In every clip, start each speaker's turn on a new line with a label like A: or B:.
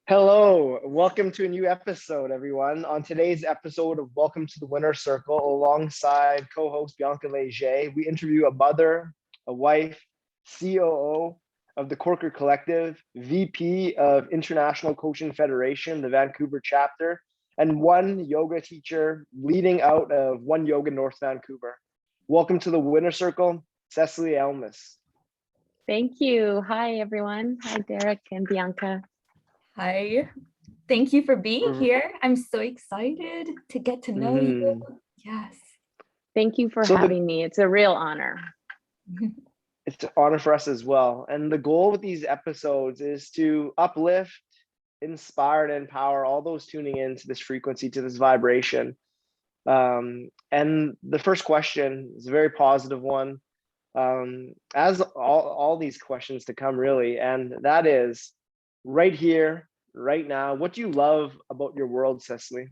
A: Hello, welcome to a new episode, everyone. On today's episode of Welcome to the Winner Circle, alongside co-host Bianca Léger, we interview a mother, a wife, COO of the Corker Collective, VP of International Coaching Federation, the Vancouver chapter, and one yoga teacher leading out of One Yoga North Vancouver. Welcome to the Winner Circle, Cecily Elmas.
B: Thank you. Hi, everyone. Hi, Derek and Bianca.
C: Hi, thank you for being here. I'm so excited to get to know you. Yes.
B: Thank you for having me. It's a real honor.
A: It's an honor for us as well. And the goal with these episodes is to uplift, inspire, and empower all those tuning into this frequency, to this vibration. And the first question is a very positive one, as all these questions to come, really. And that is, right here, right now, what do you love about your world, Cecily?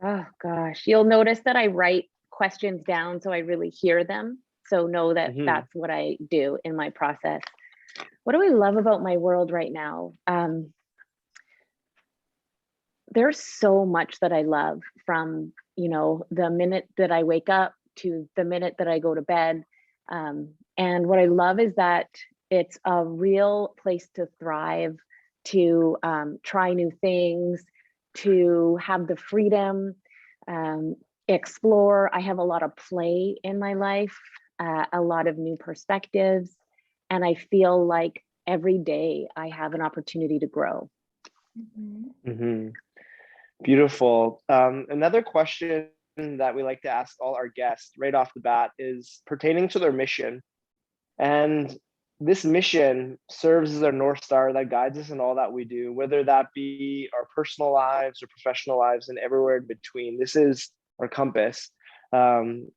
B: Oh, gosh. You'll notice that I write questions down so I really hear them. So know that that's what I do in my process. What do I love about my world right now? There's so much that I love, from, the minute that I wake up to the minute that I go to bed. And what I love is that it's a real place to thrive, to try new things, to have the freedom, explore. I have a lot of play in my life, a lot of new perspectives, and I feel like every day I have an opportunity to grow.
A: Beautiful. Another question that we like to ask all our guests right off the bat is pertaining to their mission. And this mission serves as our North Star that guides us in all that we do, whether that be our personal lives or professional lives and everywhere in between. This is our compass. And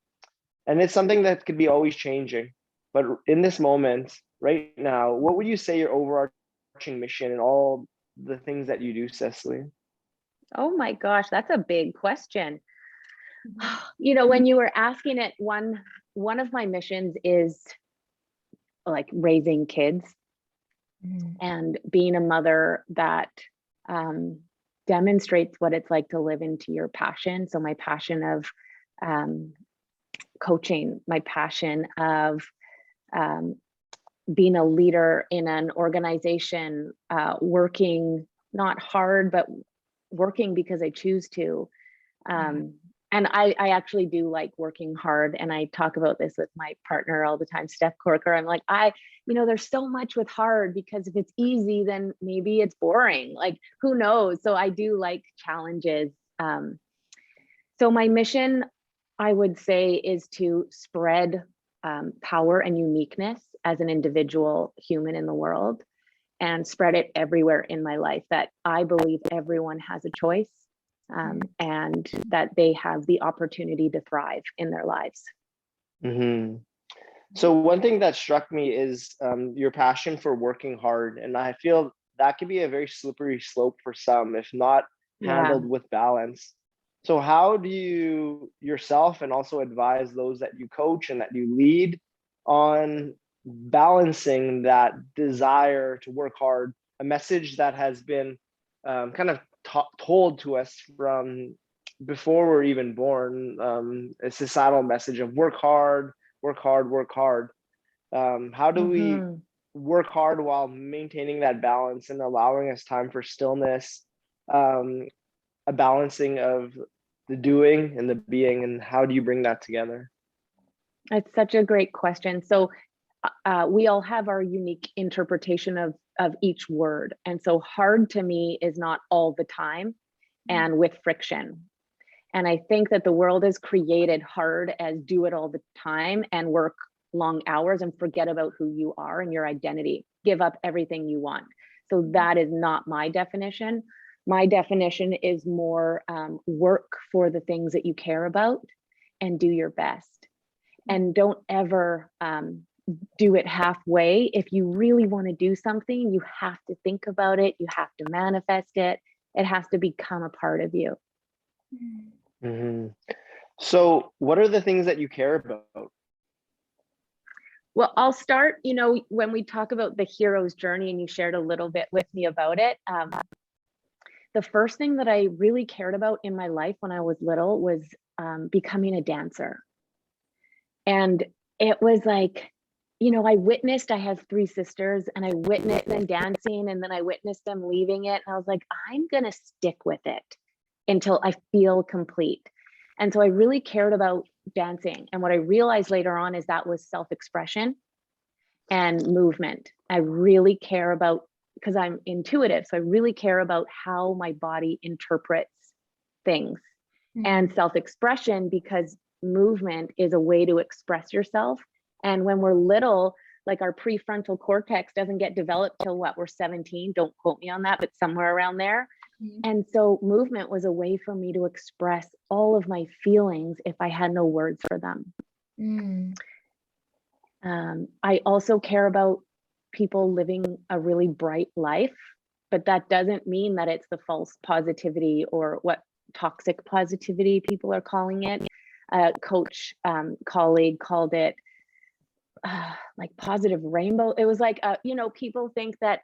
A: it's something that could be always changing. But in this moment, right now, what would you say your overarching mission and all the things that you do, Cecily?
B: Oh my gosh, that's a big question. When you were asking it, one of my missions is like raising kids and being a mother that demonstrates what it's like to live into your passion. So my passion of coaching, my passion of being a leader in an organization, working not hard, but working because I choose to. And I actually do like working hard. And I talk about this with my partner all the time, Steph Corker. I'm like, there's so much with hard, because if it's easy, then maybe it's boring. Like, who knows? So I do like challenges. So my mission, I would say, is to spread power and uniqueness as an individual human in the world, and spread it everywhere in my life, that I believe everyone has a choice. And that they have the opportunity to thrive in their lives.
A: So one thing that struck me is your passion for working hard. And I feel that could be a very slippery slope for some, if not handled with balance. So how do you yourself and also advise those that you coach and that you lead on balancing that desire to work hard, a message that has been kind of told to us from before we're even born, a societal message of work hard, work hard, work hard. How do we work hard while maintaining that balance and allowing us time for stillness, a balancing of the doing and the being, and how do you bring that together?
B: It's such a great question. So we all have our unique interpretation of each word. And so hard to me is not all the time and with friction. And I think that the world is created hard as do it all the time and work long hours and forget about who you are and your identity, give up everything you want. So that is not my definition. My definition is more work for the things that you care about and do your best. And don't ever do it halfway. If you really want to do something, you have to think about it. You have to manifest it. It has to become a part of you.
A: So what are the things that you care about?
B: Well, I'll start, when we talk about the hero's journey and you shared a little bit with me about it, the first thing that I really cared about in my life when I was little was becoming a dancer. And it was like, I have 3 sisters and I witnessed them dancing and then I witnessed them leaving it. And I was like, I'm going to stick with it until I feel complete. And so I really cared about dancing. And what I realized later on is that was self-expression and movement. I really care about, because I'm intuitive, so I really care about how my body interprets things. And self-expression, because movement is a way to express yourself. And when we're little, like our prefrontal cortex doesn't get developed till we're 17. Don't quote me on that, but somewhere around there. And so movement was a way for me to express all of my feelings if I had no words for them. I also care about people living a really bright life, but that doesn't mean that it's the false positivity or what toxic positivity people are calling it. A coach colleague called it like positive rainbow. It was like, people think that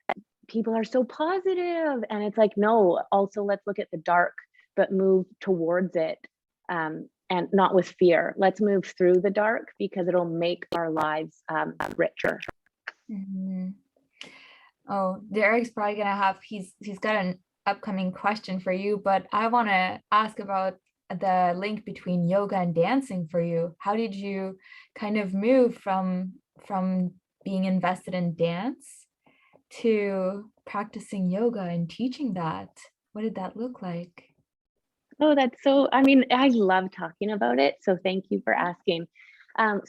B: people are so positive, and it's like, no, also let's look at the dark, but move towards it, and not with fear. Let's move through the dark because it'll make our lives richer.
C: Oh, Derek's probably gonna have, he's got an upcoming question for you, but I want to ask about the link between yoga and dancing for you. How did you kind of move from being invested in dance to practicing yoga and teaching that? What did that look like?
B: Oh, I love talking about it. So thank you for asking.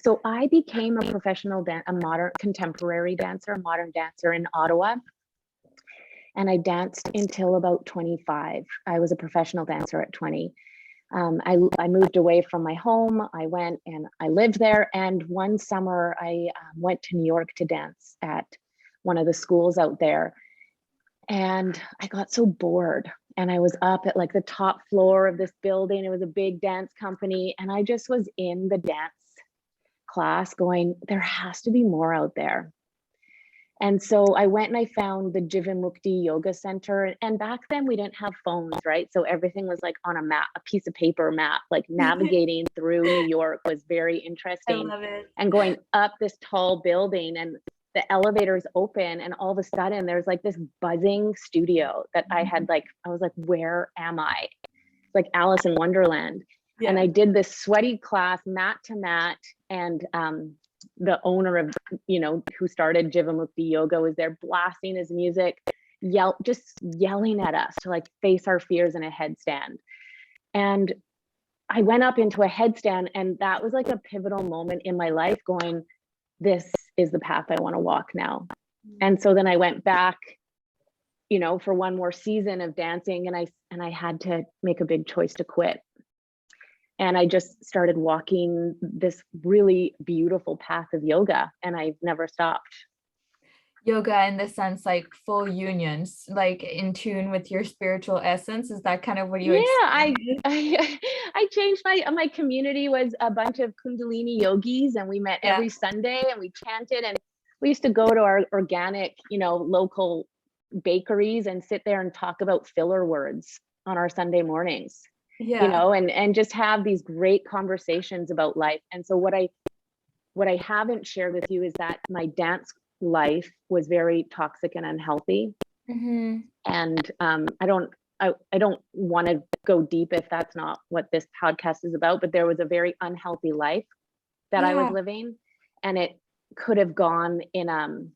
B: So I became a professional a modern contemporary dancer, a modern dancer in Ottawa. And I danced until about 25. I was a professional dancer at 20. I moved away from my home. I went and I lived there. And one summer I went to New York to dance at one of the schools out there. And I got so bored. And I was up at like the top floor of this building. It was a big dance company. And I just was in the dance class going, there has to be more out there. And so I went and I found the Jivamukti Yoga Center. And back then we didn't have phones, right? So everything was like on a map, a piece of paper map, like navigating through New York was very interesting.
C: I love it.
B: And going up this tall building, and the elevators open, and all of a sudden there's like this buzzing studio that I was like, where am I? It's like Alice in Wonderland. Yeah. And I did this sweaty class, mat to mat, and the owner of, who started Jivamukti Yoga was there blasting his music, just yelling at us to like face our fears in a headstand. And I went up into a headstand, and that was like a pivotal moment in my life going, this is the path I want to walk now. And so then I went back, for one more season of dancing, and I had to make a big choice to quit. And I just started walking this really beautiful path of yoga, and I've never stopped.
C: Yoga in the sense like full unions, like in tune with your spiritual essence. Is that kind of what you experienced?
B: I changed my community was a bunch of Kundalini yogis, and we met every Sunday and we chanted, and we used to go to our organic, local bakeries and sit there and talk about filler words on our Sunday mornings. And just have these great conversations about life. And so what I haven't shared with you is that my dance life was very toxic and unhealthy. And I don't want to go deep if that's not what this podcast is about, but there was a very unhealthy life that I was living, and it could have gone in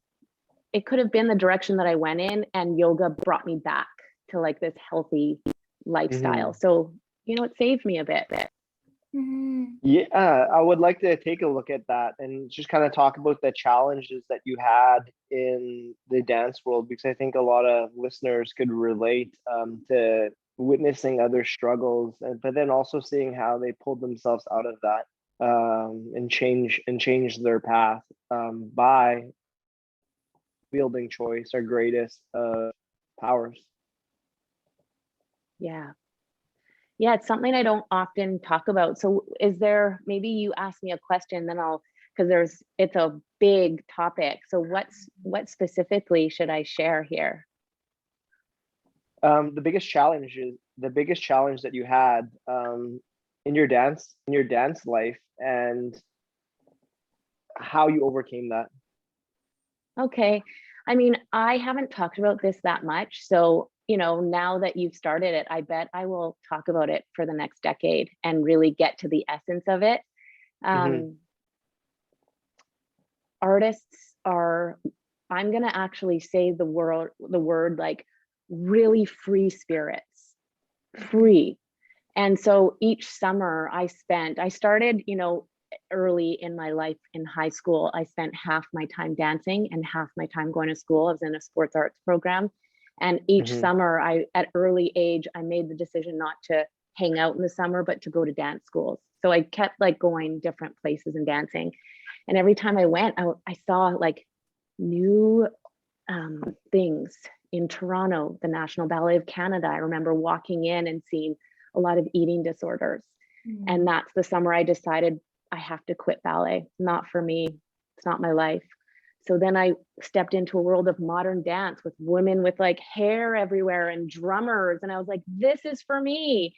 B: it could have been the direction that I went in, and yoga brought me back to like this healthy lifestyle. So it saved me a bit.
A: Yeah, I would like to take a look at that and just kind of talk about the challenges that you had in the dance world, because I think a lot of listeners could relate to witnessing other struggles, but then also seeing how they pulled themselves out of that and change their path by wielding choice, our greatest powers.
B: Yeah, it's something I don't often talk about. So is there, maybe you ask me a question, then I'll because it's a big topic. So what specifically should I share here?
A: The biggest challenge that you had in your dance life, and how you overcame that.
B: Okay. I mean, I haven't talked about this that much. So, now that you've started it, I bet I will talk about it for the next decade and really get to the essence of it. Artists are, I'm going to actually say the word like really free spirits, free. And so each summer I started, early in my life in high school. I spent half my time dancing and half my time going to school. I was in a sports arts program. And each summer at early age, I made the decision not to hang out in the summer, but to go to dance schools. So I kept like going different places and dancing. And every time I went, I saw like new things in Toronto, the National Ballet of Canada. I remember walking in and seeing a lot of eating disorders. And that's the summer I decided I have to quit ballet. Not for me. It's not my life. So then I stepped into a world of modern dance with women with like hair everywhere and drummers. And I was like, this is for me.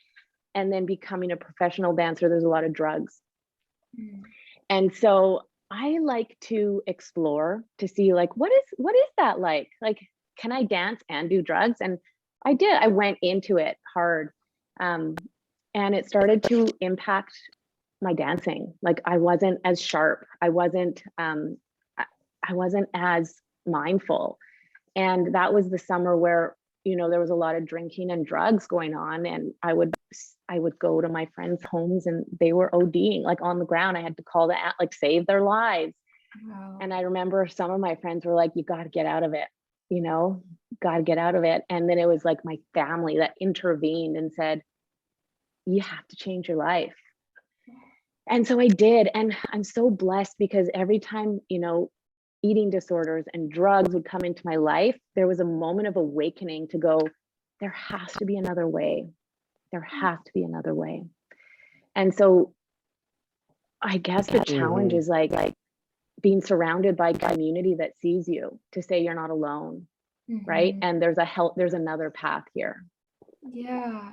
B: And then becoming a professional dancer, there's a lot of drugs. And so I like to explore to see like, what is that like? Like, can I dance and do drugs? And I did. I went into it hard. And it started to impact my dancing. Like I wasn't as sharp. I wasn't as mindful. And that was the summer where, there was a lot of drinking and drugs going on. And I would go to my friends' homes and they were ODing like on the ground. I had to call like save their lives. Wow. And I remember some of my friends were like, you got to get out of it, got to get out of it. And then it was like my family that intervened and said, you have to change your life. And so I did. And I'm so blessed because every time, eating disorders and drugs would come into my life, there was a moment of awakening to go, there has to be another way. There has to be another way. And so I guess the challenge is like being surrounded by community that sees you to say you're not alone, right? And there's another path here.
C: Yeah.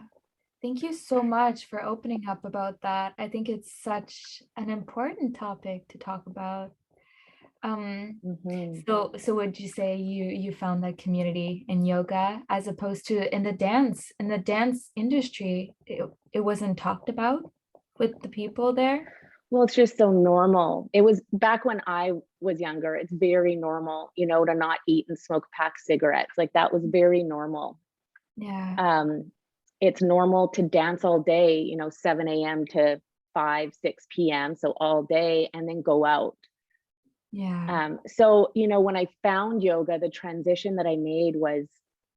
C: Thank you so much for opening up about that. I think it's such an important topic to talk about. So would you say you found that community in yoga as opposed to in the dance industry, it wasn't talked about with the people there?
B: Well, it's just so normal. It was back when I was younger, it's very normal, to not eat and smoke a pack of cigarettes. Like that was very normal.
C: Yeah.
B: It's normal to dance all day, 7 a.m. to 5, 6 p.m. So all day and then go out.
C: Yeah.
B: So, when I found yoga, the transition that I made was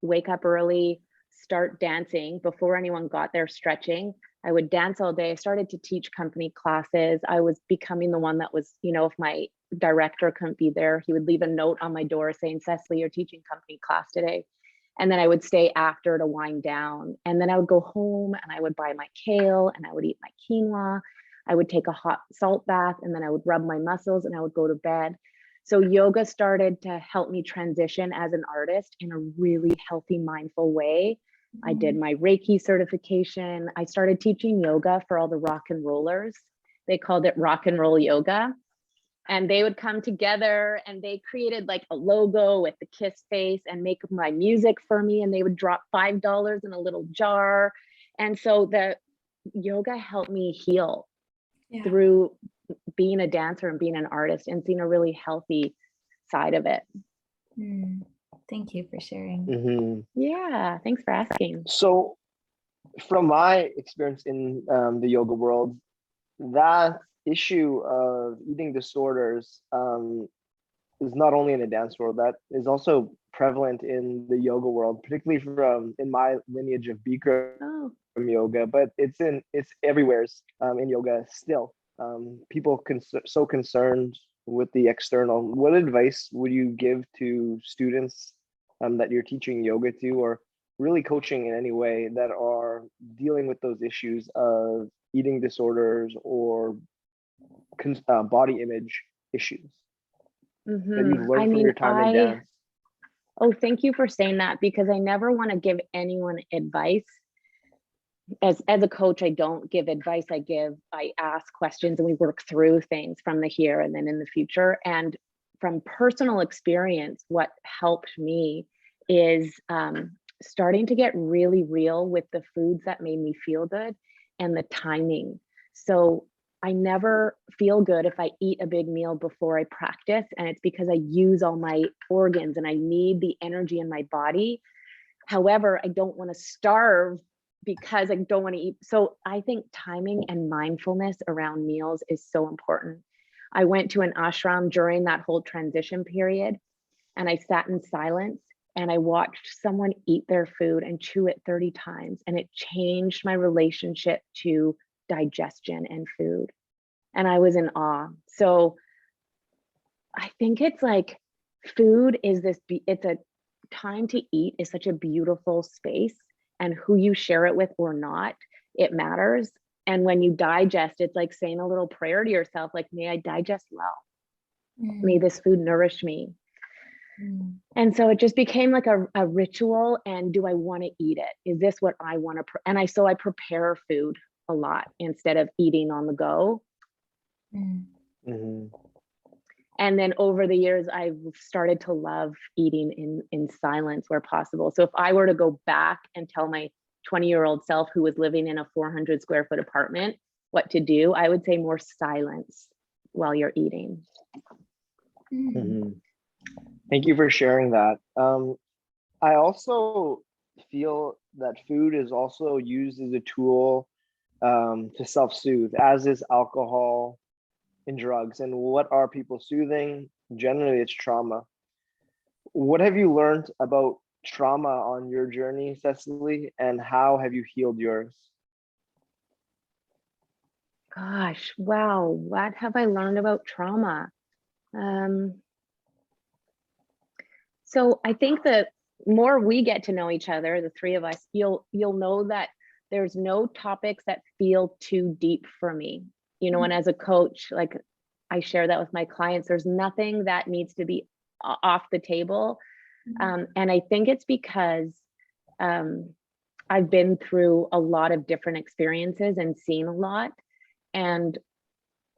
B: wake up early, start dancing before anyone got there, stretching. I would dance all day. I started to teach company classes. I was becoming the one that was, if my director couldn't be there, he would leave a note on my door saying, Cecily, you're teaching company class today. And then I would stay after to wind down. And then I would go home and I would buy my kale and I would eat my quinoa. I would take a hot salt bath and then I would rub my muscles and I would go to bed. So yoga started to help me transition as an artist in a really healthy, mindful way. I did my Reiki certification. I started teaching yoga for all the rock and rollers. They called it rock and roll yoga. And they would come together and they created like a logo with the kiss face and make my music for me. And they would drop $5 in a little jar. And so the yoga helped me heal through being a dancer and being an artist and seeing a really healthy side of it.
C: Thank you for sharing.
B: Yeah, thanks for asking.
A: So from my experience in the yoga world, that issue of eating disorders is not only in the dance world, that is also prevalent in the yoga world, particularly in my lineage of Bikram yoga, but it's everywhere in yoga still. People so concerned with the external. What advice would you give to students that you're teaching yoga to, or really coaching in any way, that are dealing with those issues of eating disorders or body image issues that you've learned
B: I
A: from
B: mean,
A: your time in dance?
B: oh, thank you for saying that, because I never want to give anyone advice. As a coach, I don't give advice. I ask questions and we work through things from the here and then in the future. And from personal experience, what helped me is starting to get really real with the foods that made me feel good and the timing. So I never feel good if I eat a big meal before I practice, and it's because I use all my organs and I need the energy in my body. However, I don't want to starve because I don't want to eat. So I think timing and mindfulness around meals is so important. I went to an ashram during that whole transition period, and I sat in silence and I watched someone eat their food and chew it 30 times. And it changed my relationship to digestion and food. And I was in awe. So I think it's like food is it's a time to eat is such a beautiful space, and who you share it with or not, it matters. And when you digest, it's like saying a little prayer to yourself, like, may I digest well. May this food nourish me. And so it just became like a ritual. And do I want to eat it? Is this what I want to? So I prepare food a lot instead of eating on the go. And then over the years, I've started to love eating in silence where possible. So if I were to go back and tell my 20-year-old self who was living in a 400 square foot apartment what to do, I would say more silence while you're eating.
A: Thank you for sharing that. I also feel that food is also used as a tool to self-soothe, as is alcohol and drugs. And what are people soothing? Generally, it's trauma. What have you learned about trauma on your journey, Cecily, and how have you healed yours?
B: Gosh, wow. What have I learned about trauma? So I think the more we get to know each other, the three of us, you'll know that there's no topics that feel too deep for me. You know, and as a coach, like I share that with my clients, there's nothing that needs to be off the table. And I think it's because I've been through a lot of different experiences and seen a lot. And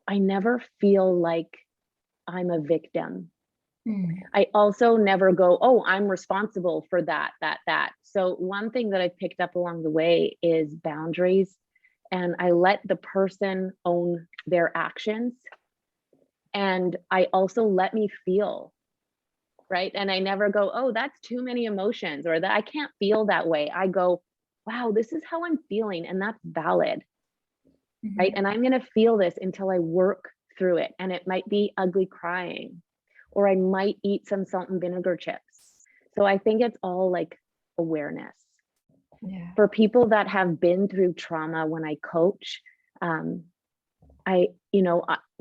B: I never feel like I'm a victim. I also never go, oh, I'm responsible for that. So one thing that I've picked up along the way is boundaries. And I let the person own their actions. And I also let me feel, right? And I never go, oh, that's too many emotions, or that I can't feel that way. I go, wow, this is how I'm feeling, and that's valid, right? And I'm going to feel this until I work through it. And it might be ugly crying, or I might eat some salt and vinegar chips. So I think it's all like awareness. For people that have been through trauma, when I coach,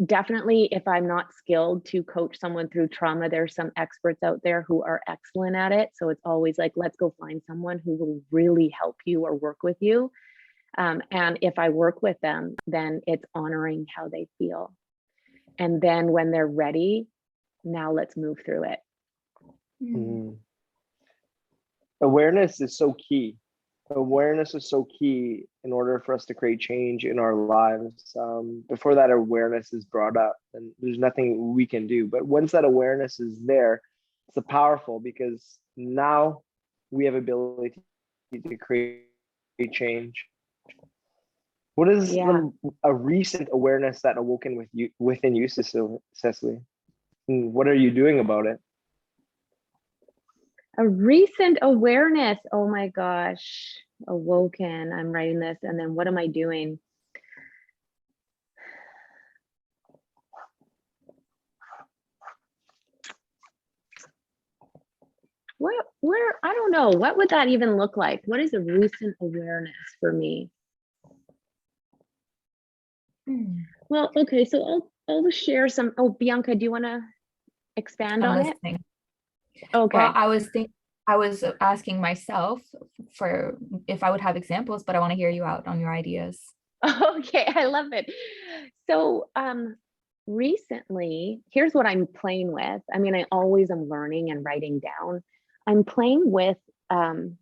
B: definitely, if I'm not skilled to coach someone through trauma, there's some experts out there who are excellent at it. So it's always like, let's go find someone who will really help you or work with you. And if I work with them, then it's honoring how they feel. And then when they're ready, now let's move through it.
A: Awareness is so key. Awareness is so key in order for us to create change in our lives. Before that awareness is brought up, and there's nothing we can do. But once that awareness is there, it's powerful, because now we have ability to create change. What is a recent awareness that awoken within you, Cecily? And what are you doing about it?
B: A recent awareness. Oh my gosh. Awoken. I'm writing this. And then what am I doing? Where, I don't know. What would that even look like? What is a recent awareness for me? Well, okay. So I'll share some. Oh, Bianca, do you want to expand on it? Okay.
C: Well, I was asking myself for if I would have examples, but I want to hear you out on your ideas.
B: Okay, I love it. So recently, here's what I'm playing with. I mean, I always am learning and writing down. I'm playing with, there's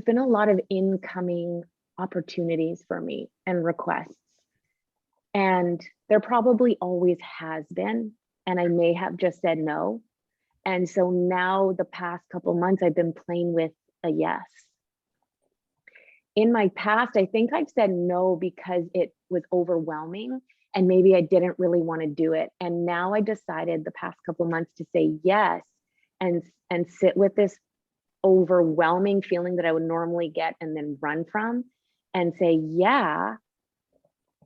B: been a lot of incoming opportunities for me and requests. And there probably always has been, and I may have just said no. And so now the past couple months, I've been playing with a yes. In my past, I think I've said no because it was overwhelming and maybe I didn't really want to do it. And now I decided the past couple months to say yes and sit with this overwhelming feeling that I would normally get and then run from and say, yeah,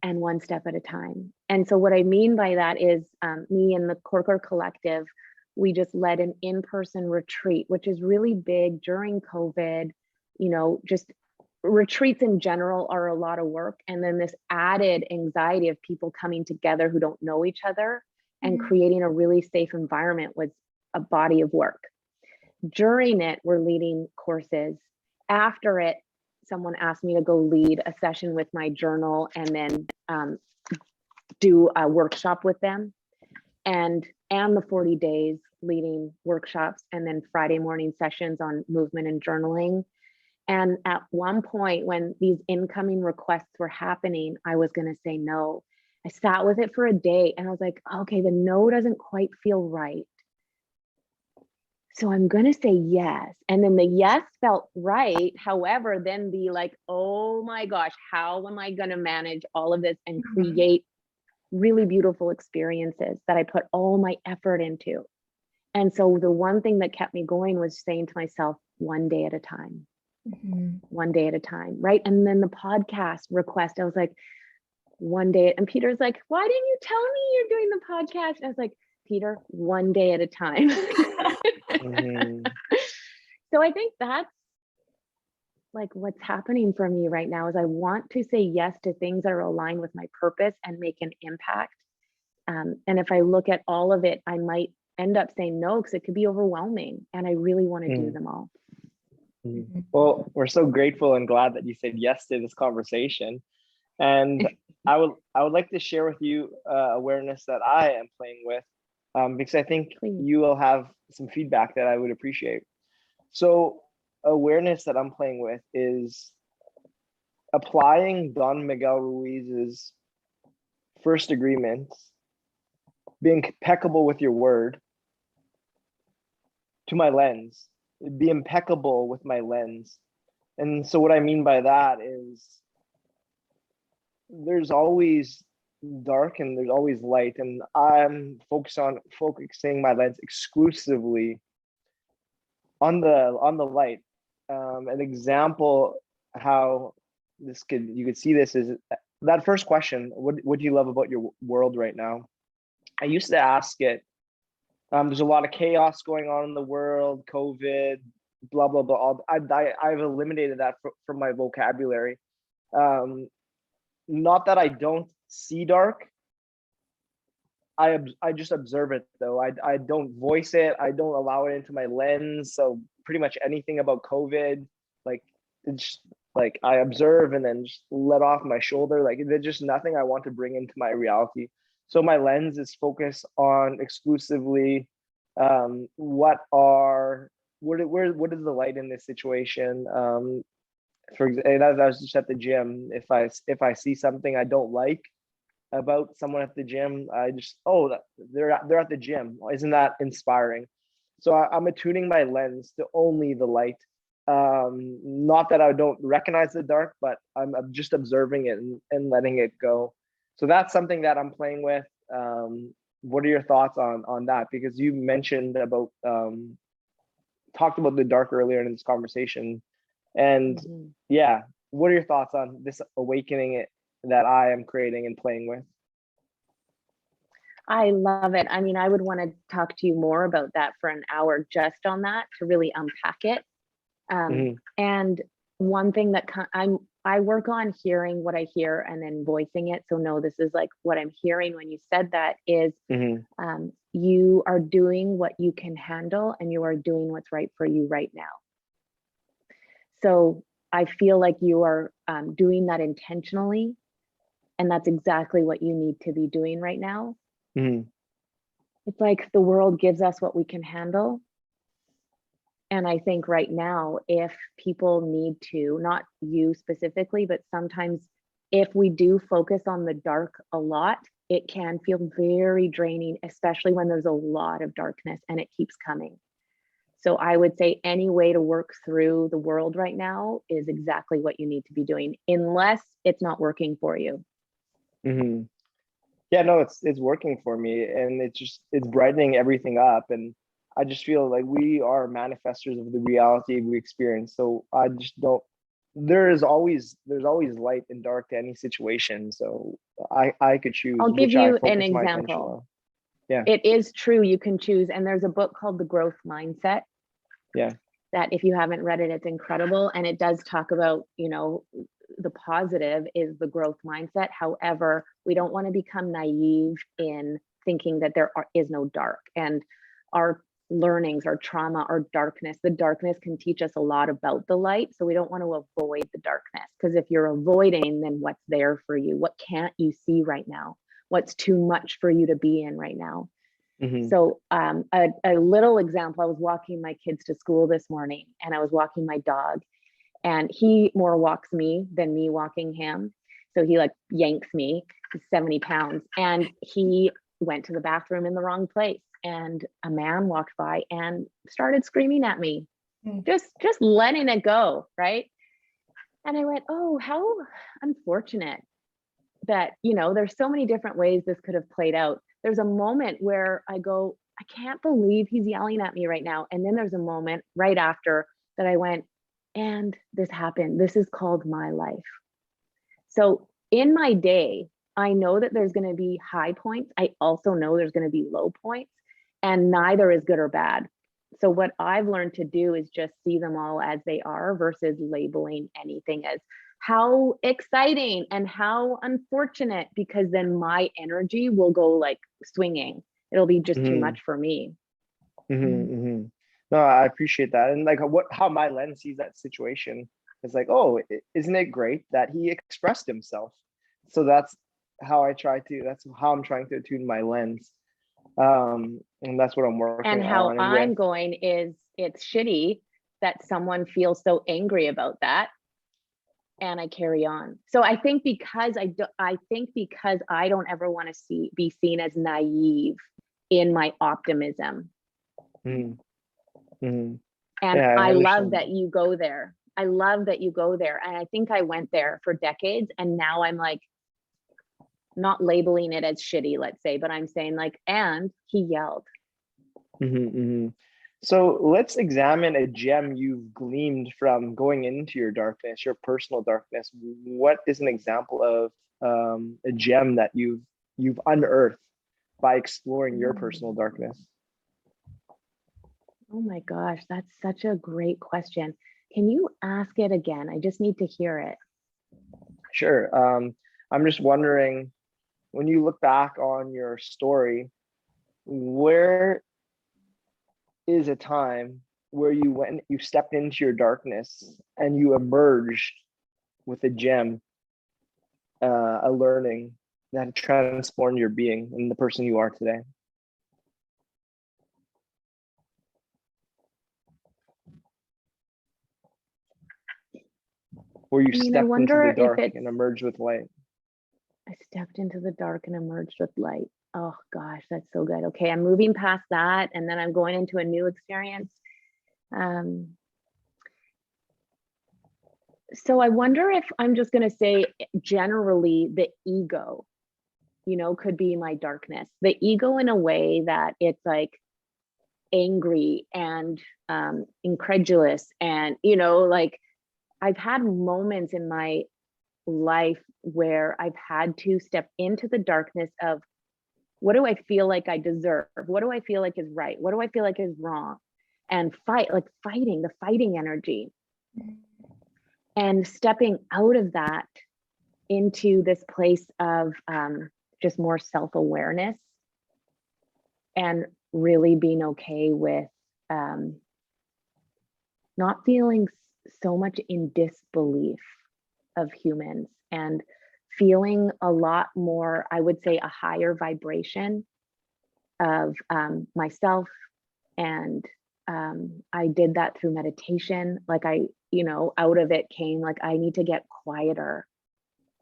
B: and one step at a time. And so what I mean by that is me and the Corker collective, we just led an in-person retreat, which is really big during COVID. You know, just retreats in general are a lot of work. And then this added anxiety of people coming together who don't know each other and creating a really safe environment was a body of work. During it, we're leading courses. After it, someone asked me to go lead a session with my journal and then do a workshop with them, and the 40 days leading workshops, and then Friday morning sessions on movement and journaling. And at one point when these incoming requests were happening, I was going to say no. I sat with it for a day and I was like, okay, the no doesn't quite feel right. So I'm going to say yes. And then the yes felt right. However, then the like, oh my gosh, how am I going to manage all of this and create really beautiful experiences that I put all my effort into? And so the one thing that kept me going was saying to myself, one day at a time, one day at a time. Right. And then the podcast request, I was like, one day. And Peter's like, why didn't you tell me you're doing the podcast? And I was like, Peter, one day at a time. So I think that's like what's happening for me right now is I want to say yes to things that are aligned with my purpose and make an impact. And if I look at all of it, I might end up saying no because it could be overwhelming and I really want to do them all.
A: Well, we're so grateful and glad that you said yes to this conversation. And I would like to share with you awareness that I am playing with, because I think you will have some feedback that I would appreciate. So awareness that I'm playing with is applying Don Miguel Ruiz's first agreement, being impeccable with your word, to my lens. Be impeccable with my lens. And so what I mean by that is there's always dark and there's always light, and I'm focusing my lens exclusively on the light. An example how you could see this is that first question, what do you love about your world right now? I used to ask it, there's a lot of chaos going on in the world, COVID, blah blah blah. I've eliminated that from my vocabulary. Not that I don't see dark. I just observe it though. I don't voice it. I don't allow it into my lens. So pretty much anything about COVID, like it's just, like I observe and then just let off my shoulder. Like there's just nothing I want to bring into my reality. So my lens is focused on exclusively what is the light in this situation. For example, I was just at the gym. If I see something I don't like about someone at the gym, I just, they're at the gym. Isn't that inspiring? So I'm attuning my lens to only the light. Not that I don't recognize the dark, but I'm just observing it and letting it go. So that's something that I'm playing with. What are your thoughts on that? Because you mentioned about talked about the dark earlier in this conversation. And yeah, what are your thoughts on this awakening that I am creating and playing with?
B: I love it. I mean, I would want to talk to you more about that for an hour just on that to really unpack it. And one thing that I work on hearing what I hear and then voicing it. So no, this is like what I'm hearing when you said that is you are doing what you can handle and you are doing what's right for you right now. So I feel like you are doing that intentionally. And that's exactly what you need to be doing right now.
A: Mm-hmm.
B: It's like the world gives us what we can handle. And I think right now, if people need to, not you specifically, but sometimes if we do focus on the dark a lot, it can feel very draining, especially when there's a lot of darkness and it keeps coming. So I would say any way to work through the world right now is exactly what you need to be doing, unless it's not working for you.
A: Mm-hmm. Yeah, no, it's working for me, and it's brightening everything up, and I just feel like we are manifestors of the reality we experience. So I just don't. There's always light and dark to any situation. So I could choose
B: I'll give
A: which I
B: you an
A: focus my attention
B: example.
A: on. Yeah.
B: It is true, you can choose. And there's a book called The Growth Mindset.
A: Yeah.
B: That if you haven't read it, it's incredible. And it does talk about, you know, the positive is the growth mindset. However, we don't want to become naive in thinking that is no dark. And our learnings, our trauma, our darkness, the darkness can teach us a lot about the light. So we don't want to avoid the darkness, because if you're avoiding, then what's there for you? What can't you see right now? What's too much for you to be in right now?
A: Mm-hmm.
B: So a little example, I was walking my kids to school this morning, and I was walking my dog, and he more walks me than me walking him. So he like yanks me, he's 70 pounds, and he went to the bathroom in the wrong place. And a man walked by and started screaming at me, just letting it go, right? And I went, oh, how unfortunate that, you know, there's so many different ways this could have played out. There's a moment where I go, I can't believe he's yelling at me right now. And then there's a moment right after that I went, and this happened. This is called my life. So in my day, I know that there's going to be high points. I also know there's going to be low points, and neither is good or bad. So what I've learned to do is just see them all as they are versus labeling anything as how exciting and how unfortunate, because then my energy will go like swinging. It'll be just too much for me.
A: Mm-hmm, mm-hmm. No, I appreciate that. And like how my lens sees that situation is like, oh, isn't it great that he expressed himself? So that's how I'm trying to attune my lens. And that's what I'm working on.
B: And how I'm going is, it's shitty that someone feels so angry about that, and I carry on. So I think because I don't ever want to be seen as naive in my optimism.
A: Mm-hmm. Mm-hmm.
B: And
A: yeah,
B: I love that you go there. I love that you go there. And I think I went there for decades, and now I'm like, not labeling it as shitty, let's say, but I'm saying like, and he yelled.
A: Mm-hmm, mm-hmm. So let's examine a gem you've gleaned from going into your darkness, your personal darkness. What is an example of a gem that you've unearthed by exploring your personal darkness?
B: Oh my gosh, that's such a great question. Can you ask it again? I just need to hear it.
A: Sure. I'm just wondering, when you look back on your story, where is a time where you stepped into your darkness and you emerged with a gem, a learning that transformed your being and the person you are today? Where you stepped into the dark and emerged with light.
B: I stepped into the dark and emerged with light. Oh gosh, that's so good. Okay, I'm moving past that, and then I'm going into a new experience. So I wonder if I'm just going to say generally the ego, you know, could be my darkness. The ego in a way that it's like angry and incredulous, and, you know, like I've had moments in my life where I've had to step into the darkness of, what do I feel like I deserve? What do I feel like is right? What do I feel like is wrong? And fighting, the fighting energy. And stepping out of that into this place of just more self-awareness and really being okay with not feeling so much in disbelief of humans, and feeling a lot more, I would say, a higher vibration of myself. And I did that through meditation. Like out of it came like, I need to get quieter.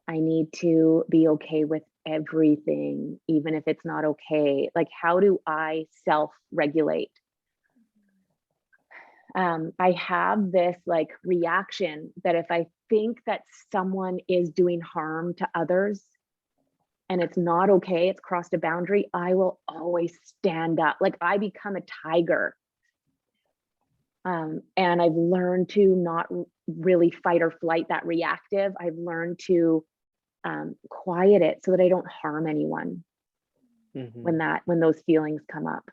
B: I need to be okay with everything, even if it's not okay. Like, how do I self-regulate? I have this like reaction that if I think that someone is doing harm to others and it's not okay, it's crossed a boundary, I will always stand up. Like, I become a tiger. And I've learned to not really fight or flight, that reactive. I've learned to quiet it so that I don't harm anyone when those feelings come up.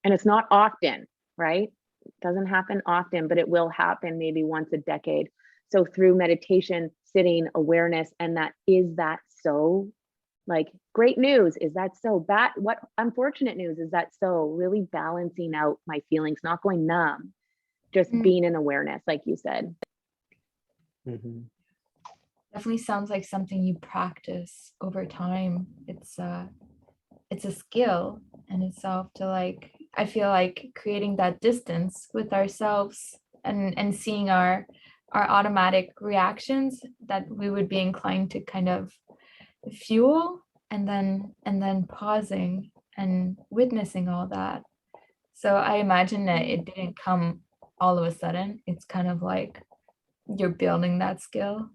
B: And it's not often, right? It doesn't happen often, but it will happen maybe once a decade. So through meditation, sitting, awareness, and is that so? Like, great news, is that so? Bad, what unfortunate news, is that so? Really balancing out my feelings, not going numb, just being in awareness, like you said.
C: Definitely sounds like something you practice over time. It's a skill in itself to, like, I feel like creating that distance with ourselves and seeing our automatic reactions that we would be inclined to kind of fuel, and then pausing and witnessing all that. So I imagine that it didn't come all of a sudden. It's kind of like you're building that skill.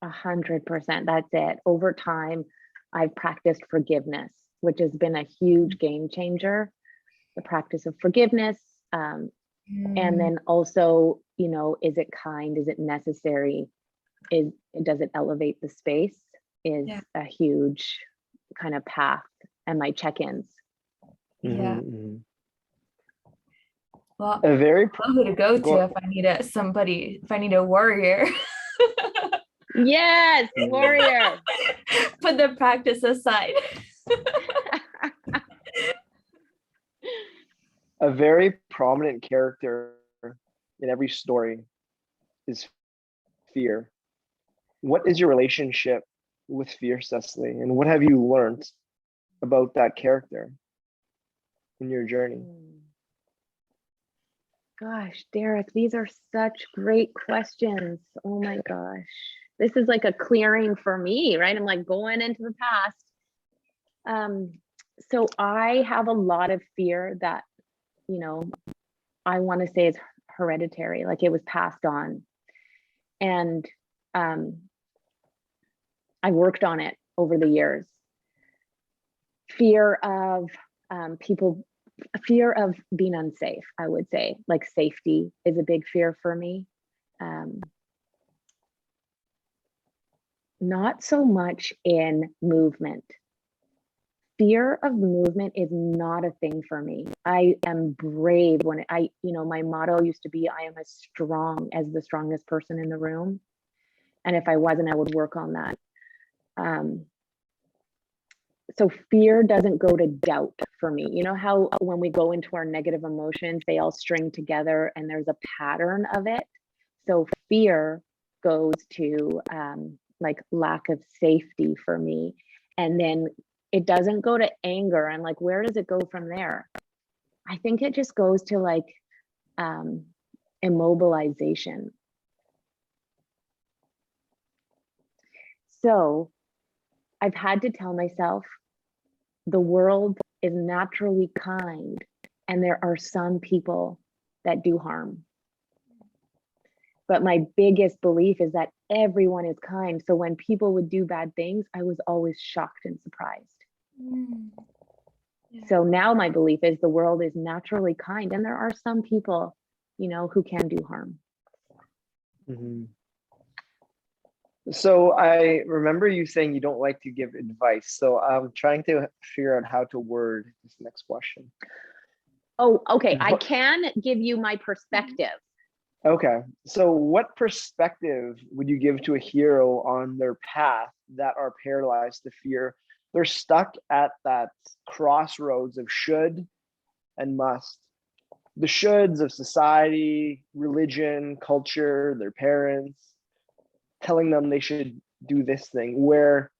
B: 100%. That's it. Over time, I've practiced forgiveness, which has been a huge game changer. The practice of forgiveness. And then also, is it kind? Is it necessary? Does it elevate the space? Is a huge kind of path, and my check-ins.
C: Yeah. Well,
A: a very
C: who to go to if I need if I need a warrior.
B: Yes, warrior.
C: Put the practice aside.
A: A very prominent character in every story is fear. What is your relationship with fear, Cecily? And what have you learned about that character in your journey?
B: Gosh, Derek, these are such great questions. Oh my gosh. This is like a clearing for me, right? I'm like going into the past. So I have a lot of fear that, I want to say is hereditary, like it was passed on. And I worked on it over the years. Fear of fear of being unsafe, I would say. Like, safety is a big fear for me. Not so much in movement. Fear of movement is not a thing for me. I am brave when my motto used to be, I am as strong as the strongest person in the room. And if I wasn't, I would work on that. So fear doesn't go to doubt for me. You know how when we go into our negative emotions, they all string together and there's a pattern of it. So fear goes to like lack of safety for me. And then it doesn't go to anger. And like, where does it go from there? I think it just goes to like immobilization. So I've had to tell myself, the world is naturally kind, and there are some people that do harm. But my biggest belief is that everyone is kind. So when people would do bad things, I was always shocked and surprised. Yeah. So now my belief is the world is naturally kind, and there are some people, who can do harm.
A: So I remember you saying you don't like to give advice. So I'm trying to figure out how to word this next question.
B: Oh, okay. I can give you my perspective.
A: Okay. So what perspective would you give to a hero on their path that are paralyzed to fear? They're stuck at that crossroads of should and must. The shoulds of society, religion, culture, their parents. telling them they should do this thing, where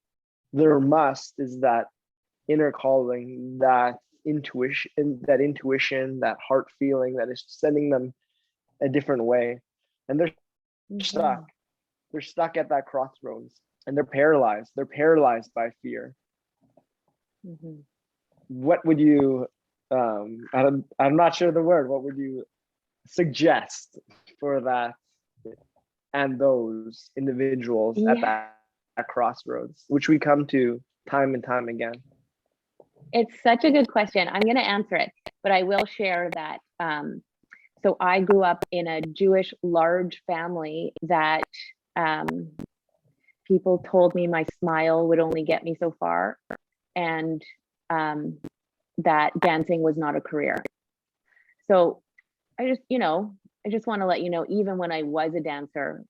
A: their must is that inner calling, that intuition, that heart feeling that is sending them a different way. And they're stuck. They're stuck at that crossroads, and they're paralyzed. They're paralyzed by fear. What would you, I'm not sure the word, what would you suggest for that and those individuals at that crossroads, which we come to time and time again?
B: It's such a good question. I'm going to answer it, but I will share that. So I grew up in a Jewish large family that people told me my smile would only get me so far, and that dancing was not a career. So I just want to let you know, even when I was a dancer,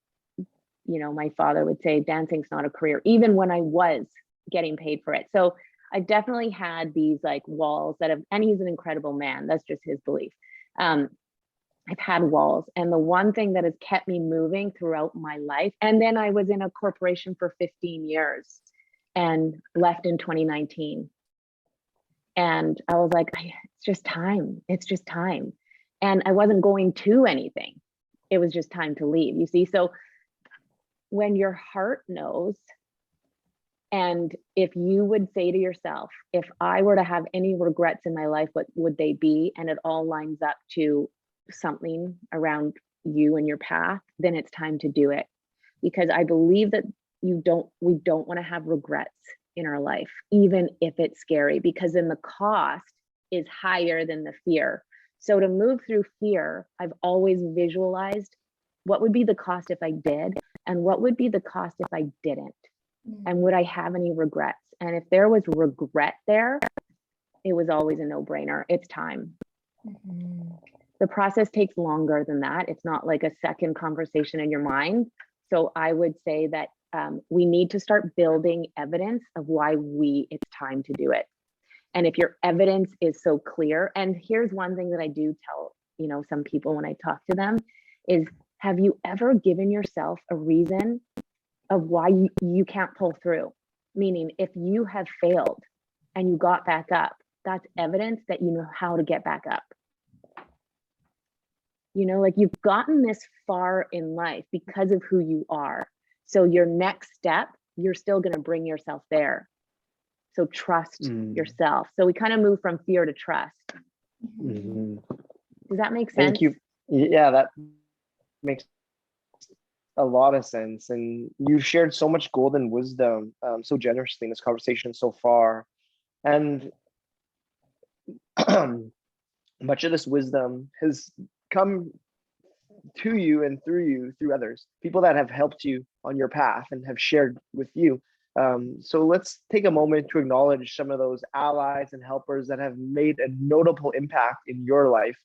B: my father would say, dancing's not a career, even when I was getting paid for it. So I definitely had these like walls and he's an incredible man. That's just his belief. I've had walls. And the one thing that has kept me moving throughout my life, and then I was in a corporation for 15 years and left in 2019. And I was like, it's just time. It's just time. And I wasn't going to anything. It was just time to leave, you see? So when your heart knows, and if you would say to yourself, if I were to have any regrets in my life, what would they be? And it all lines up to something around you and your path, then it's time to do it. Because I believe that we don't want to have regrets in our life, even if it's scary, because then the cost is higher than the fear. So to move through fear, I've always visualized what would be the cost if I did, and what would be the cost if I didn't, and would I have any regrets? And if there was regret there, it was always a no-brainer. It's time. The process takes longer than that. It's not like a second conversation in your mind. So I would say that we need to start building evidence of why it's time to do it. And if your evidence is so clear, and here's one thing that I do tell, some people when I talk to them is, have you ever given yourself a reason of why you can't pull through? Meaning, if you have failed and you got back up, that's evidence that you know how to get back up. Like you've gotten this far in life because of who you are. So your next step, you're still going to bring yourself there. So trust yourself. So we kind of move from fear to trust. Does that make sense?
A: Thank you. Yeah, that makes a lot of sense. And you've shared so much golden wisdom so generously in this conversation so far. And much of this wisdom has come to you and through others, people that have helped you on your path and have shared with you. So let's take a moment to acknowledge some of those allies and helpers that have made a notable impact in your life.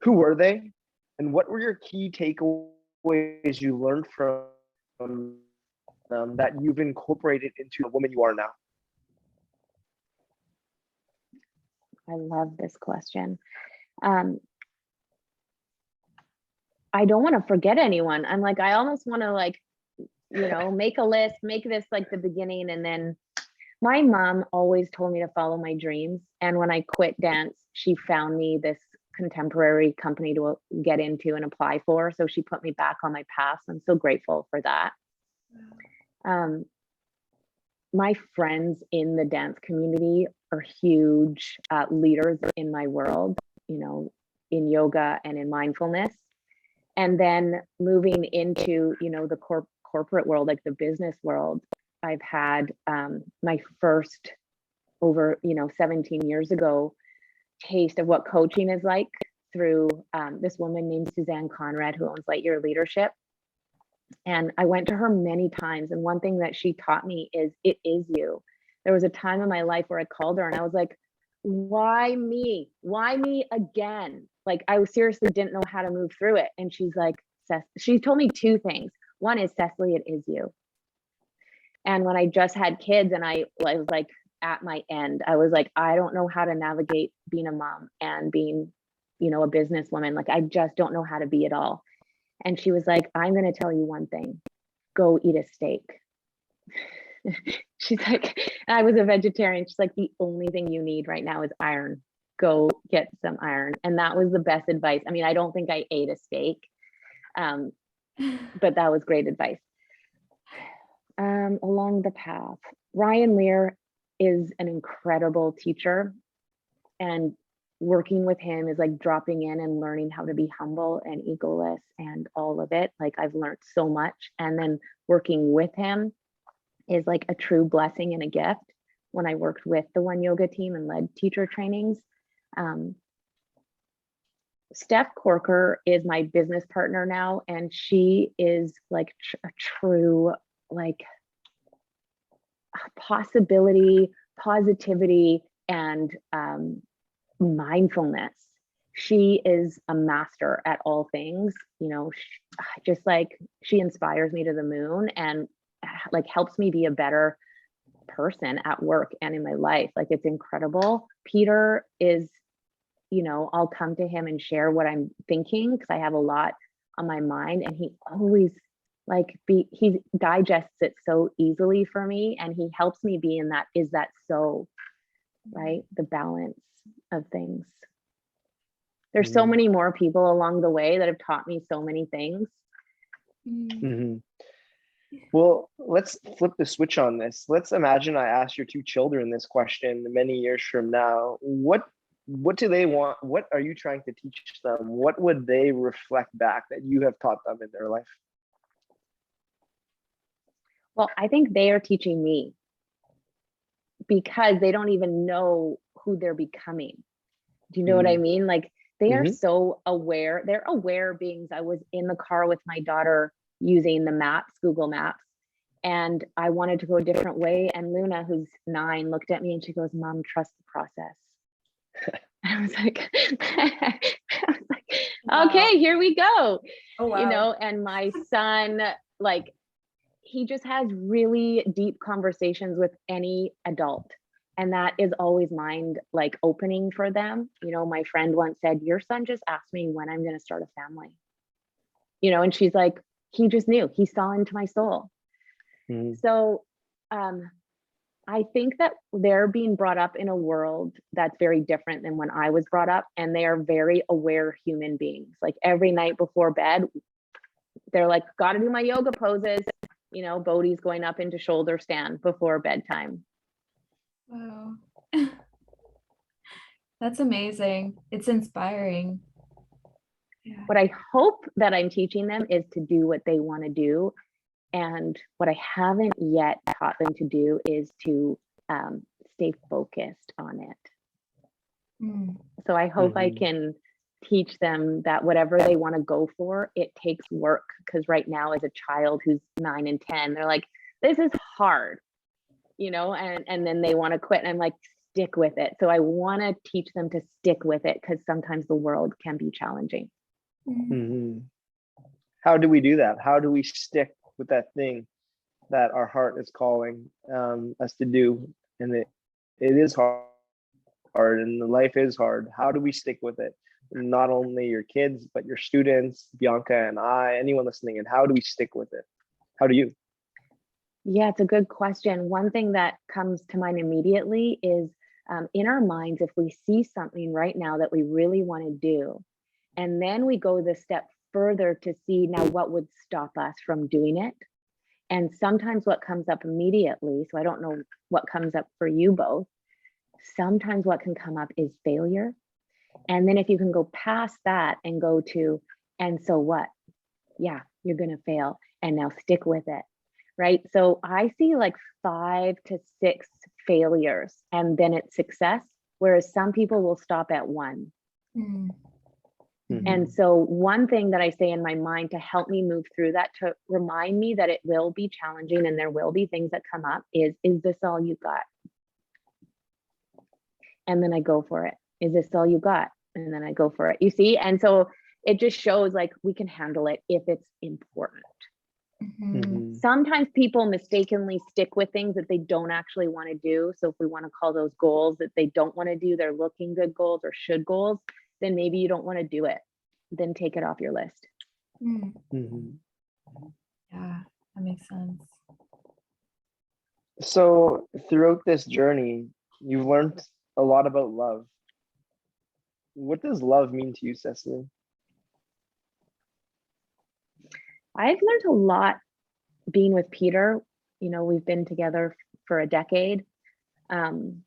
A: Who were they? And what were your key takeaways you learned from them that you've incorporated into the woman you are now?
B: I love this question. I don't want to forget anyone. I'm like, I almost want to make a list, make this like the beginning. And then my mom always told me to follow my dreams. And when I quit dance, she found me this contemporary company to get into and apply for. So she put me back on my path. I'm so grateful for that. My friends in the dance community are huge leaders in my world, in yoga and in mindfulness. And then moving into, the corporate world, like the business world, I've had my first over, 17 years ago, taste of what coaching is like through this woman named Suzanne Conrad, who owns Lightyear Leadership. And I went to her many times. And one thing that she taught me is, it is you. There was a time in my life where I called her and I was like, why me? Why me again? Like, I seriously didn't know how to move through it. And she's like, she told me two things. One is, Cecily, it is you. And when I just had kids and I was like at my end, I was like, I don't know how to navigate being a mom and being, a businesswoman. Like, I just don't know how to be it all. And she was like, I'm going to tell you one thing. go eat a steak. She's like, I was a vegetarian. She's like, the only thing you need right now is iron. Go get some iron. And that was the best advice. I mean, I don't think I ate a steak, but that was great advice. Along the path, Ryan Lear is an incredible teacher, and working with him is like dropping in and learning how to be humble and egoless and all of it. Like, I've learned so much, and then working with him is like a true blessing and a gift. When I worked with the One Yoga team and led teacher trainings, Steph Corker is my business partner now, and she is like a true like possibility, positivity, and mindfulness. She is a master at all things, you know, just like she inspires me to the moon and like helps me be a better person at work and in my life. Like, it's incredible. Peter is, you know, I'll come to him and share what I'm thinking because I have a lot on my mind, and he always like he digests it so easily for me, and he helps me be in that, is that so, right? The balance of things. There's so many more people along the way that have taught me so many things.
A: Well, let's flip the switch on this. Let's imagine I asked your two children this question many years from now. What do they want? What are you trying to teach them? What would they reflect back that you have taught them in their life?
B: Well, I think they are teaching me, because they don't even know who they're becoming. Do you know what I mean? Like, they are so aware. They're aware beings. I was in the car with my daughter using the maps, Google Maps, and I wanted to go a different way. And Luna, who's 9, looked at me and she goes, "Mom, trust the process." I was like,
C: Wow.
B: Okay, here we go.
C: Oh, wow.
B: You know, and my son, like, he just has really deep conversations with any adult. And that is always mind like opening for them. You know, my friend once said, "Your son just asked me when I'm going to start a family." You know, and she's like, he just knew, he saw into my soul. So I think that they're being brought up in a world that's very different than when I was brought up. And they are very aware human beings. Like, every night before bed, they're like, "Got to do my yoga poses." You know, Bodhi's going up into shoulder stand before bedtime.
C: Wow. That's amazing. It's inspiring. Yeah.
B: What I hope that I'm teaching them is to do what they want to do. And what I haven't yet taught them to do is to stay focused on it. So I hope I can teach them that whatever they want to go for, it takes work. Because right now, as a child who's 9 and 10, they're like, "This is hard," you know, and then they want to quit. And I'm like, stick with it. So I want to teach them to stick with it, because sometimes the world can be challenging.
A: How do we do that? How do we stick with that thing that our heart is calling us to do? And it is hard, and the life is hard. How do we stick with it? Not only your kids, but your students, Bianca and I, anyone listening, and how do we stick with it? How do you?
B: Yeah, it's a good question. One thing that comes to mind immediately is in our minds, if we see something right now that we really want to do, and then we go the step further to see now what would stop us from doing it. And sometimes what comes up immediately, so I don't know what comes up for you both, sometimes what can come up is failure. And then if you can go past that and go to, and so what? Yeah, you're going to fail, and now stick with it. Right. So I see like 5 to 6 failures, and then it's success. Whereas some people will stop at 1. And so one thing that I say in my mind to help me move through that, to remind me that it will be challenging and there will be things that come up, is this all you got? And then I go for it. Is this all you got? And then I go for it. You see? And so it just shows like we can handle it if it's important. Sometimes people mistakenly stick with things that they don't actually want to do. So if we want to call those goals that they don't want to do, they're looking good goals or should goals, then maybe you don't want to do it. Then take it off your list.
C: Yeah. That makes sense.
A: So throughout this journey, you've learned a lot about love. What does love mean to you, Cecily?
B: I've learned a lot being with Peter. You know, we've been together for a decade. And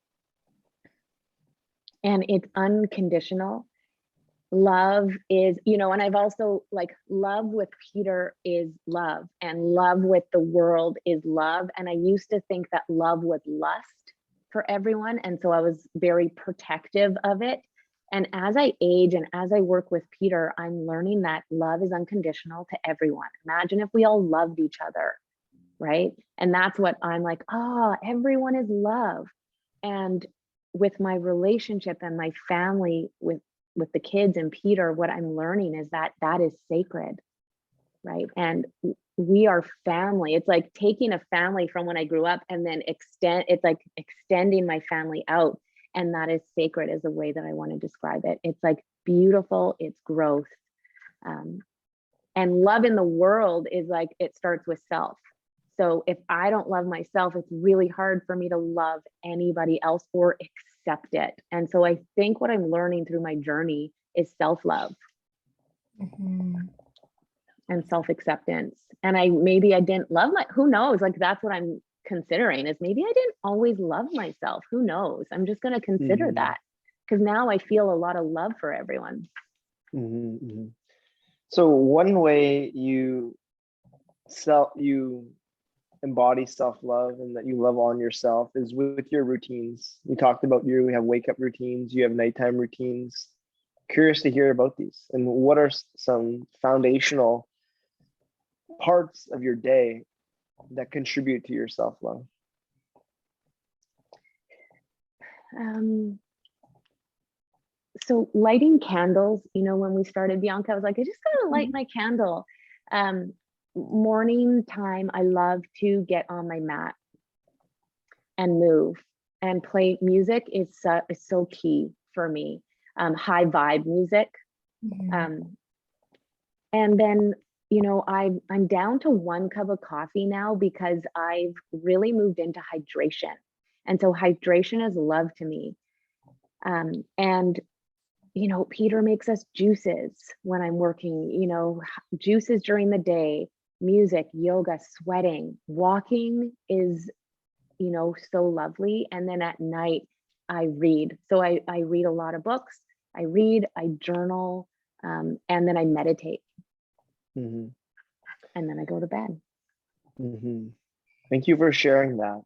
B: it's unconditional. Love is, you know, and I've also like love with Peter is love, and love with the world is love. And I used to think that love was lust for everyone. And so I was very protective of it. And as I age and as I work with Peter, I'm learning that love is unconditional to everyone. Imagine if we all loved each other, right? And that's what I'm like, oh, everyone is love. And with my relationship and my family, with the kids and Peter, what I'm learning is that that is sacred, right? And we are family. It's like taking a family from when I grew up and then it's like extending my family out. And that is sacred is the way that I want to describe it. It's like beautiful, it's growth. And love in the world is like, it starts with self. So if I don't love myself, it's really hard for me to love anybody else or accept it. And so I think what I'm learning through my journey is self-love and self-acceptance. And maybe I didn't love who knows? Like that's what I'm considering is maybe I didn't always love myself. Who knows? I'm just going to consider that because now I feel a lot of love for everyone.
A: So one way you embody self-love and that you love on yourself is with your routines. You talked about you have wake-up routines, you have nighttime routines. Curious to hear about these and what are some foundational parts of your day that contribute to your self-love?
B: So lighting candles, you know, when we started Bianca, I was like, I just gotta light my candle. Morning time, I love to get on my mat and move and play music is so key for me. High vibe music. And then, you know, I'm down to 1 cup of coffee now because I've really moved into hydration. And so hydration is love to me. And, you know, Peter makes us juices when I'm working, you know, juices during the day, music, yoga, sweating, walking is, you know, so lovely. And then at night I read. So I read a lot of books. I read, I journal, and then I meditate. And then I go to bed.
A: Thank you for sharing that.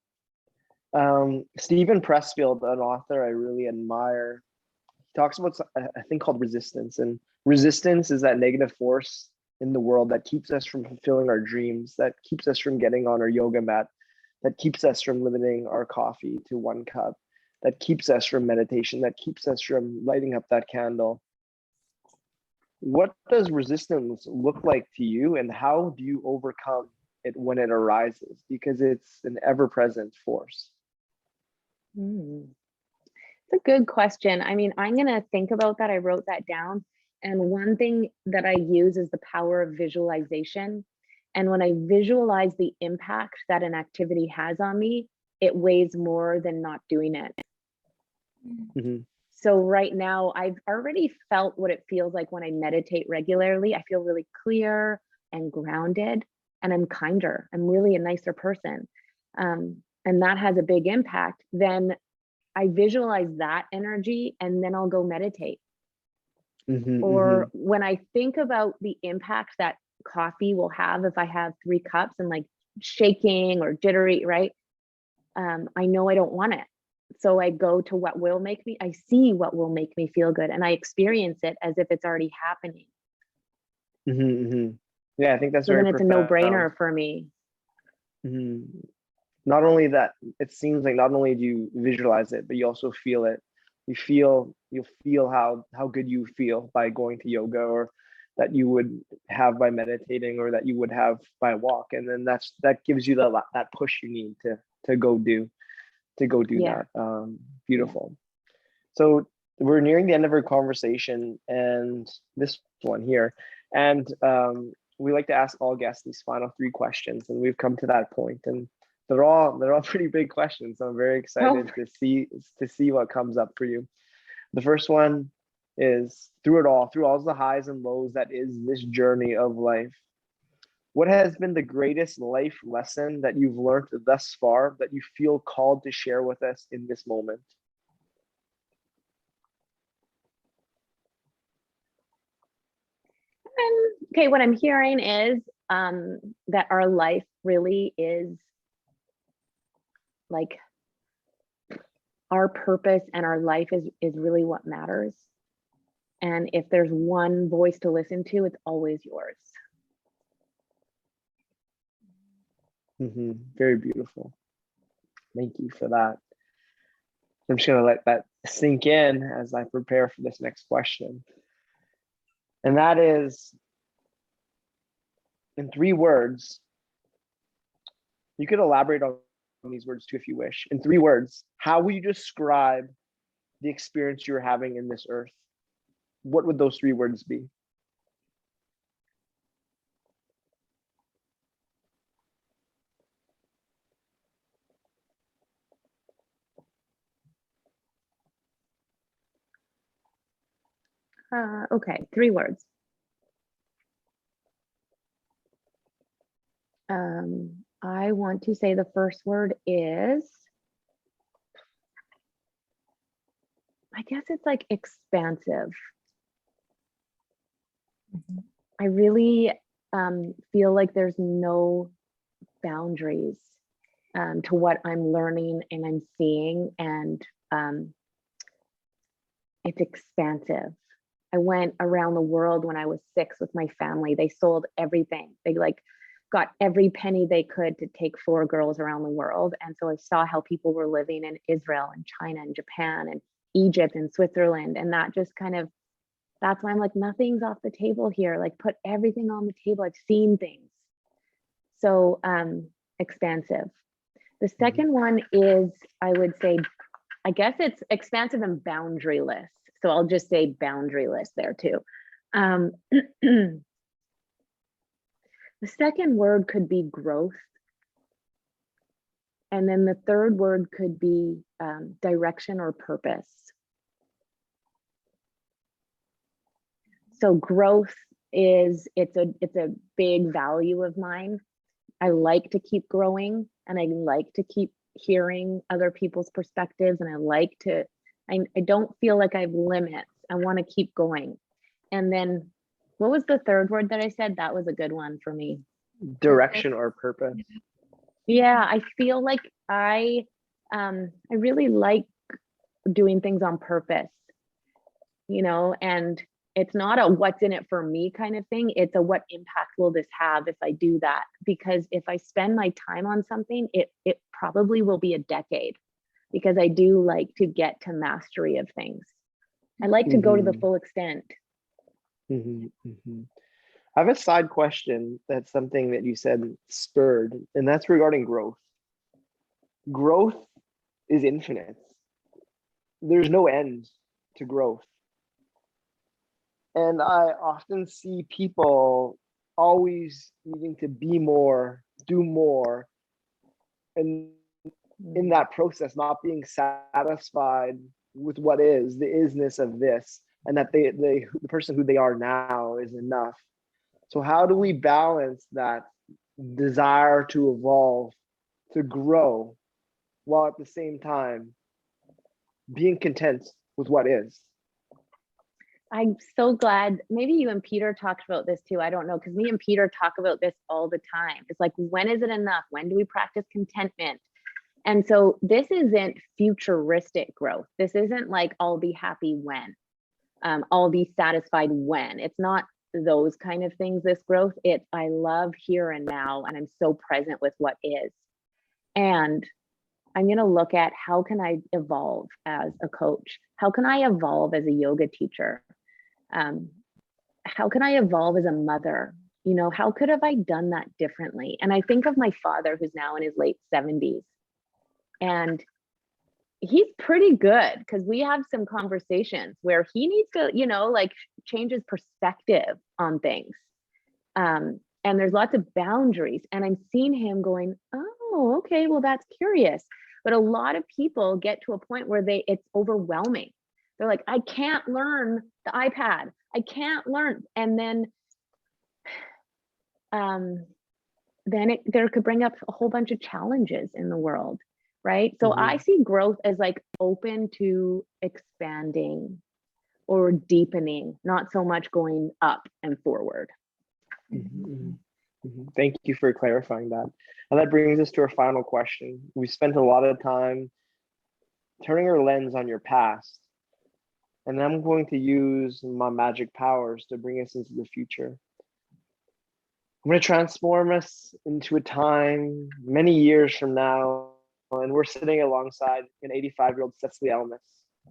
A: Stephen Pressfield, an author I really admire, he talks about a thing called resistance. And resistance is that negative force in the world that keeps us from fulfilling our dreams, that keeps us from getting on our yoga mat, that keeps us from limiting our coffee to 1 cup, that keeps us from meditation, that keeps us from lighting up that candle. What does resistance look like to you, and how do you overcome it when it arises? Because it's an ever-present force.
B: It's a good question. I mean, I'm going to think about that. I wrote that down. And one thing that I use is the power of visualization. And when I visualize the impact that an activity has on me, it weighs more than not doing it. So right now, I've already felt what it feels like when I meditate regularly. I feel really clear and grounded, and I'm kinder. I'm really a nicer person. And that has a big impact. Then I visualize that energy and then I'll go meditate. Or when I think about the impact that coffee will have if I have 3 cups and like shaking or jittery, right? I know I don't want it. So I go to I see what will make me feel good, and I experience it as if it's already happening.
A: Yeah, I think that's
B: so
A: very
B: then it's
A: profound.
B: a no-brainer for me.
A: Not only that, it seems like not only do you visualize it, but you also feel it. You'll feel how good you feel by going to yoga, or that you would have by meditating, or that you would have by a walk, and then that gives you that push you need to go do that. Beautiful. So we're nearing the end of our conversation, and this one here, and we like to ask all guests these final 3 questions, and we've come to that point, and they're all pretty big questions. So I'm very excited to see what comes up for you. The first one is, through all the highs and lows that is this journey of life, what has been the greatest life lesson that you've learned thus far that you feel called to share with us in this moment?
B: Okay, what I'm hearing is that our life really is like our purpose, and our life is really what matters. And if there's one voice to listen to, it's always yours.
A: Very beautiful. Thank you for that. I'm just going to let that sink in as I prepare for this next question. And that is, in 3 words, you could elaborate on these words too if you wish. In 3 words, how will you describe the experience you're having in this earth? What would those 3 words be?
B: Okay, 3 words. I want to say the first word is, I guess it's like expansive. I really feel like there's no boundaries to what I'm learning and I'm seeing, and it's expansive. I went around the world when I was 6 with my family. They sold everything. They like got every penny they could to take 4 girls around the world. And so I saw how people were living in Israel and China and Japan and Egypt and Switzerland. And that just kind of, that's why I'm like, nothing's off the table here. Like, put everything on the table. I've seen things. So expansive. The second one is, I would say, I guess it's expansive and boundaryless. So I'll just say boundaryless there too. The second word could be growth. And then the third word could be direction or purpose. So growth is, it's a big value of mine. I like to keep growing, and I like to keep hearing other people's perspectives, and I like to, I don't feel like I have limits. I want to keep going. And then what was the third word that I said? That was a good one for me.
A: Direction or purpose.
B: Yeah, I feel like I really like doing things on purpose, you know, and it's not a what's in it for me kind of thing. It's a what impact will this have if I do that? Because if I spend my time on something, it probably will be a decade, because I do like to get to mastery of things. I like to go to the full extent.
A: I have a side question. That's something that you said spurred, and that's regarding growth. Growth is infinite. There's no end to growth. And I often see people always needing to be more, do more, and in that process, not being satisfied with what is, the isness of this, and that the person who they are now is enough. So how do we balance that desire to evolve, to grow, while at the same time being content with what is?
B: I'm so glad. Maybe you and Peter talked about this too. I don't know, because me and Peter talk about this all the time. It's like, when is it enough? When do we practice contentment? And so this isn't futuristic growth. This isn't like, I'll be happy when, I'll be satisfied when. It's not those kind of things, this growth. I love here and now, and I'm so present with what is. And I'm going to look at, how can I evolve as a coach? How can I evolve as a yoga teacher? How can I evolve as a mother? You know, how could have I done that differently? And I think of my father, who's now in his late 70s, and he's pretty good, because we have some conversations where he needs to, you know, like change his perspective on things. and there's lots of boundaries, and I'm seeing him going, oh, okay, well, that's curious. But a lot of people get to a point where it's overwhelming. They're like, I can't learn the iPad. I can't learn. And then there could bring up a whole bunch of challenges in the world, right? So I see growth as like open to expanding or deepening, not so much going up and forward.
A: Thank you for clarifying that. And that brings us to our final question. We spent a lot of time turning our lens on your past, and I'm going to use my magic powers to bring us into the future. I'm going to transform us into a time many years from now, and we're sitting alongside an 85-year-old Cecily Elmas.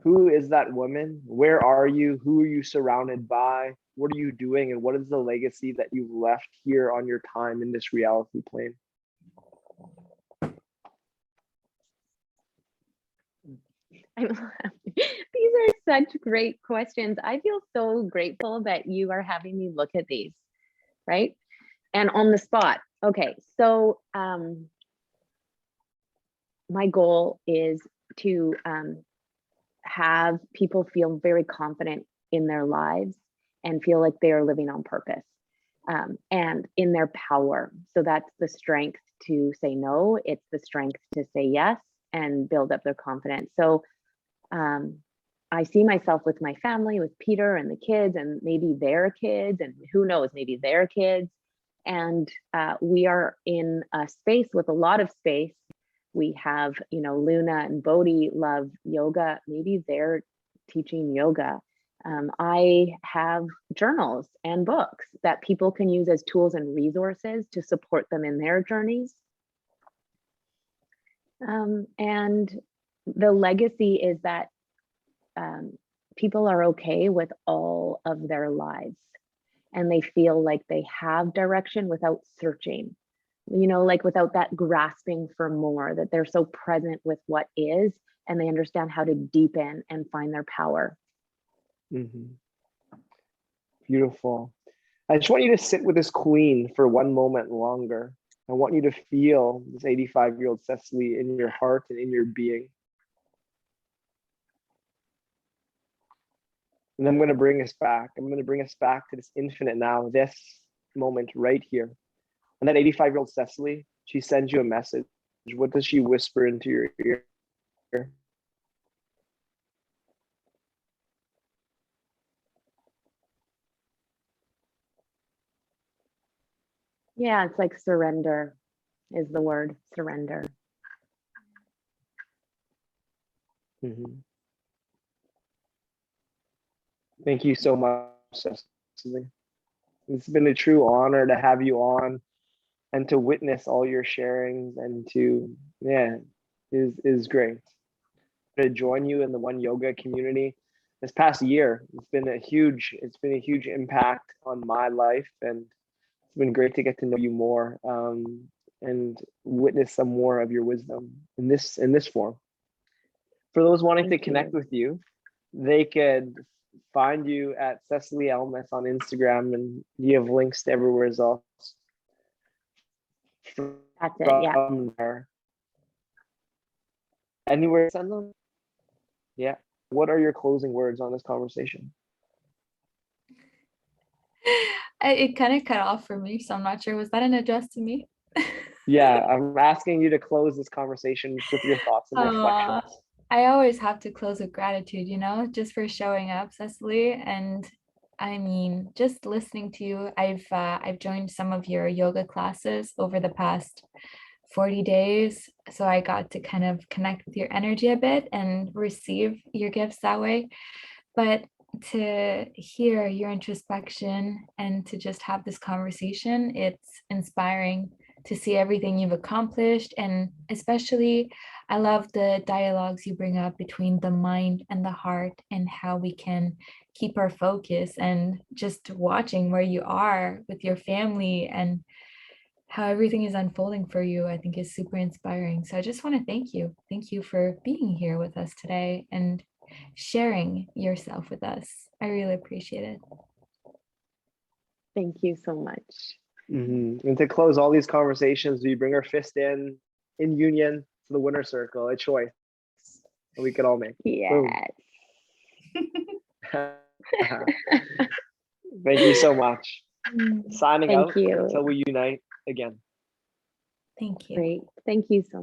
A: Who is that woman? Where are you? Who are you surrounded by? What are you doing? And what is the legacy that you've left here on your time in this reality plane?
B: These are such great questions. I feel so grateful that you are having me look at these, right? And on the spot. Okay, so my goal is to have people feel very confident in their lives and feel like they are living on purpose and in their power. So that's the strength to say no. It's the strength to say yes and build up their confidence. So I see myself with my family, with Peter and the kids, and maybe their kids, and who knows, maybe their kids. And we are in a space with a lot of space. We have, Luna and Bodhi love yoga. Maybe they're teaching yoga. I have journals and books that people can use as tools and resources to support them in their journeys. And the legacy is that people are okay with all of their lives, and they feel like they have direction without searching, like without that grasping for more, that they're so present with what is, and they understand how to deepen and find their power.
A: Beautiful. I just want you to sit with this queen for one moment longer. I want you to feel this 85-year-old Cecily in your heart and in your being. And I'm going to bring us back. I'm going to bring us back to this infinite now, this moment right here. And that 85-year-old Cecily, she sends you a message. What does she whisper into your ear?
B: Yeah, it's like surrender is the word, surrender.
A: Thank you so much, Cecily. It's been a true honor to have you on and to witness all your sharings, and to, is great. To join you in the One Yoga community this past year, it's been a huge impact on my life, and it's been great to get to know you more and witness some more of your wisdom in this form. For those wanting to connect with you, they could find you at Cecily Elmas on Instagram, and you have links to everywhere else.
B: That's it, yeah.
A: There. Anywhere to send them? Yeah. What are your closing words on this conversation?
C: It kind of cut off for me, so I'm not sure. Was that an address to me?
A: Yeah, I'm asking you to close this conversation with your thoughts and reflections.
C: I always have to close with gratitude, just for showing up, Cecily. And I mean, just listening to you, I've joined some of your yoga classes over the past 40 days. So I got to kind of connect with your energy a bit and receive your gifts that way. But to hear your introspection and to just have this conversation, it's inspiring to see everything you've accomplished. And especially, I love the dialogues you bring up between the mind and the heart, and how we can keep our focus, and just watching where you are with your family and how everything is unfolding for you, I think is super inspiring. So I just want to thank you. Thank you for being here with us today and sharing yourself with us. I really appreciate it.
B: Thank you so much.
A: And to close all these conversations, we bring our fist in union to the winner circle, a choice that we could all make.
B: Yes.
A: Thank you so much. Signing
B: Thank
A: out
B: you.
A: until we unite again.
C: Thank you.
B: Great. Thank you so much.